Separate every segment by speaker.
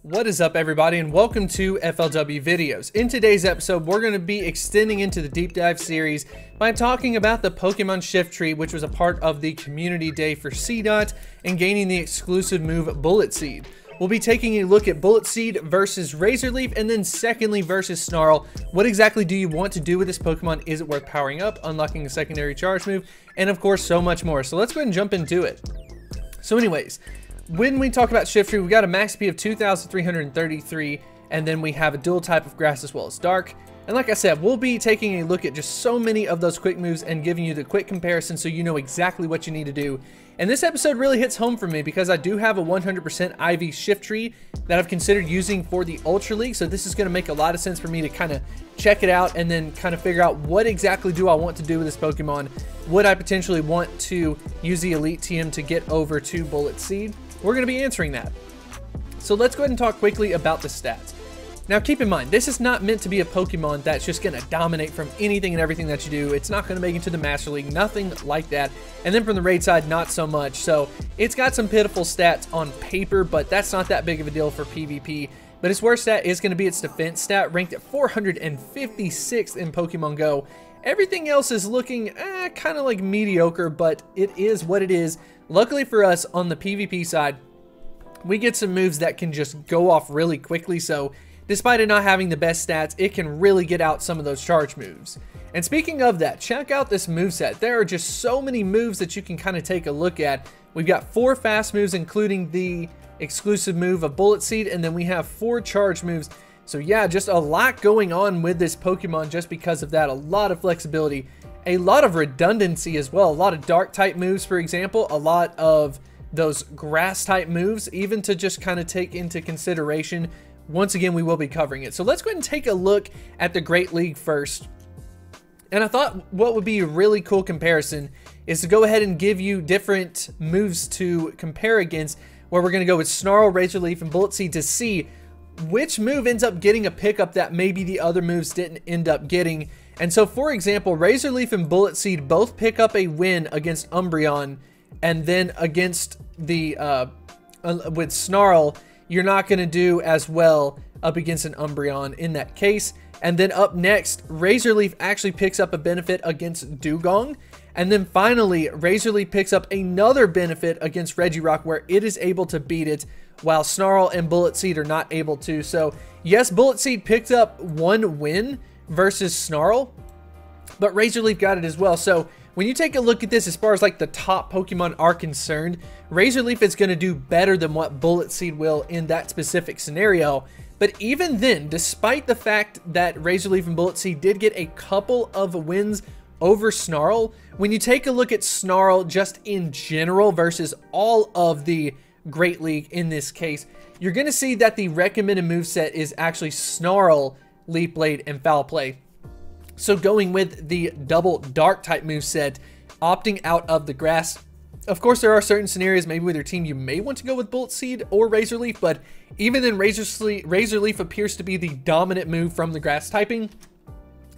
Speaker 1: What is up, everybody, and welcome to FLW Videos. In today's episode, we're going to be extending into the deep dive series by talking about the Pokemon Shiftry, which was a part of the community day for CDOT, and gaining the exclusive move Bullet Seed. We'll be taking a look at Bullet Seed versus Razor Leaf, and then secondly versus Snarl. What exactly do you want to do with this Pokemon? Is it worth powering up, unlocking a secondary charge move, and of course so much more. So let's go ahead and jump into it. So anyways, when we talk about Shiftry, we got a max SP of 2,333, and then we have a dual type of grass as well as dark. And like I said, we'll be taking a look at just so many of those quick moves and giving you the quick comparison so you know exactly what you need to do. And this episode really hits home for me because I do have a 100% IV Shiftry that I've considered using for the Ultra League. So this is going to make a lot of sense for me to kind of check it out and then kind of figure out what exactly do I want to do with this Pokemon. Would I potentially want to use the Elite TM to get over to Bullet Seed? We're going to be answering that. So let's go ahead and talk quickly about the stats. Now keep in mind, this is not meant to be a Pokemon that's just going to dominate from anything and everything that you do. It's not going to make it to the Master League, nothing like that. And then from the raid side, not so much. So it's got some pitiful stats on paper, but that's not that big of a deal for PvP. But its worst stat is going to be its defense stat, ranked at 456th in Pokemon Go. Everything else is looking kind of like mediocre, but it is what it is. Luckily for us, on the PvP side, we get some moves that can just go off really quickly. So despite it not having the best stats, it can really get out some of those charge moves. And speaking of that, check out this moveset. There are just so many moves that you can kind of take a look at. We've got 4 fast moves, including the exclusive move of Bullet Seed, and then we have 4 charge moves. So yeah, just a lot going on with this Pokemon just because of that. A lot of flexibility, a lot of redundancy as well. A lot of dark type moves, for example, a lot of those grass type moves, even to just kind of take into consideration. Once again, we will be covering it. So let's go ahead and take a look at the Great League first. And I thought what would be a really cool comparison is to go ahead and give you different moves to compare against, where we're going to go with Snarl, Razor Leaf, and Bullet Seed to see which move ends up getting a pickup that maybe the other moves didn't end up getting. And so, for example, Razor Leaf and Bullet Seed both pick up a win against Umbreon, and then against the with Snarl, you're not going to do as well up against an Umbreon in that case. And then up next, Razor Leaf actually picks up a benefit against Dugong. And then finally, Razor Leaf picks up another benefit against Regirock, where it is able to beat it, while Snarl and Bullet Seed are not able to. So yes, Bullet Seed picked up 1 win versus Snarl, but Razor Leaf got it as well. So when you take a look at this, as far as like the top Pokemon are concerned, Razor Leaf is going to do better than what Bullet Seed will in that specific scenario. But even then, despite the fact that Razor Leaf and Bullet Seed did get a couple of wins over Snarl, when you take a look at Snarl just in general versus all of the Great League in this case, you're going to see that the recommended moveset is actually Snarl, Leaf Blade, and Foul Play. So going with the double dark type moveset, opting out of the grass. Of course, there are certain scenarios, maybe with your team, you may want to go with Bullet Seed or Razor Leaf, but even then, Razor Leaf appears to be the dominant move from the grass typing.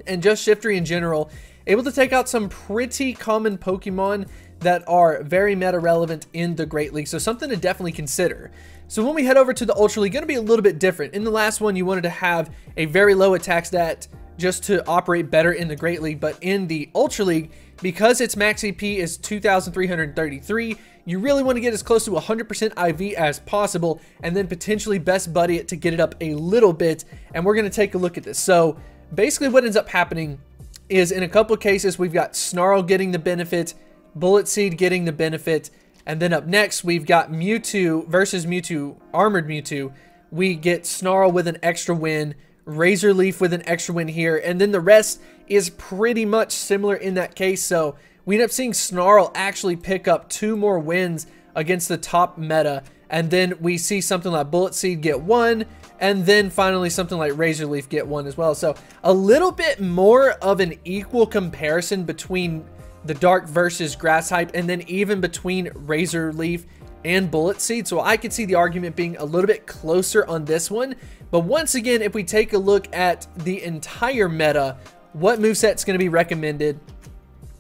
Speaker 1: And just Shiftry in general, able to take out some pretty common Pokemon that are very meta relevant in the Great League. So something to definitely consider. So when we head over to the Ultra League, going to be a little bit different. In the last one, you wanted to have a very low attack stat just to operate better in the Great League. But in the Ultra League, because its max AP is 2,333, you really want to get as close to 100% IV as possible, and then potentially best buddy it to get it up a little bit. And we're going to take a look at this. So basically what ends up happening is, in a couple of cases, we've got Snarl getting the benefit, Bullet Seed getting the benefit, and then up next we've got Mewtwo versus Mewtwo, Armored Mewtwo. We get Snarl with an extra win, Razor Leaf with an extra win here, and then the rest is pretty much similar in that case. So we end up seeing Snarl actually pick up 2 more wins against the top meta, and then we see something like Bullet Seed get 1, and then finally something like Razor Leaf get 1 as well. So a little bit more of an equal comparison between the dark versus grass type, and then even between Razor Leaf and Bullet Seed. So I could see the argument being a little bit closer on this one. But once again, if we take a look at the entire meta, what moveset's going to be recommended,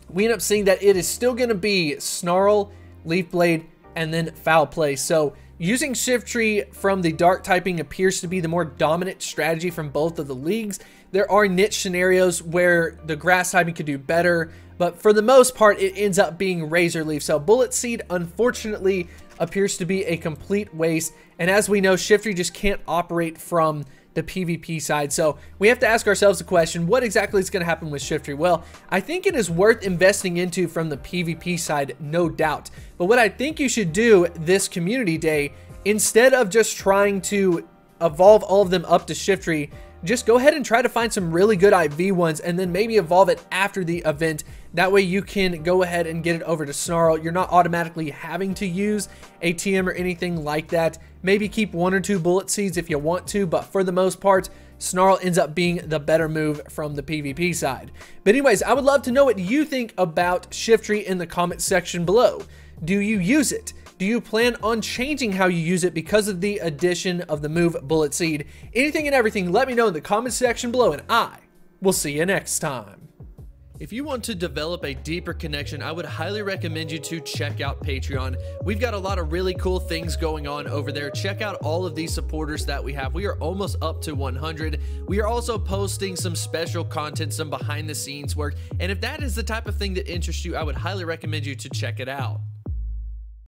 Speaker 1: we end up seeing that it is still going to be Snarl, Leaf Blade, and then Foul Play. So Using Shiftry from the dark typing appears to be the more dominant strategy from both of the leagues. There are niche scenarios where the grass typing could do better, but for the most part, it ends up being Razor Leaf. So Bullet Seed, unfortunately, appears to be a complete waste. And as we know, Shiftry just can't operate from the PvP side. So we have to ask ourselves the question, what exactly is going to happen with Shiftry? Well, I think it is worth investing into from the PvP side, no doubt. But what I think you should do this community day, instead of just trying to evolve all of them up to Shiftry, just go ahead and try to find some really good IV ones and then maybe evolve it after the event. That way you can go ahead and get it over to Snarl. You're not automatically having to use a TM or anything like that. Maybe keep 1 or 2 Bullet Seeds if you want to, but for the most part, Snarl ends up being the better move from the PvP side. But anyways, I would love to know what you think about Shiftry in the comment section below. Do you use it? Do you plan on changing how you use it because of the addition of the move Bullet Seed? Anything and everything, let me know in the comment section below, and I will see you next time. If you want to develop a deeper connection, I would highly recommend you to check out Patreon. We've got a lot of really cool things going on over there. Check out all of these supporters that we have. We are almost up to 100. We are also posting some special content, some behind the scenes work. And if that is the type of thing that interests you, I would highly recommend you to check it out.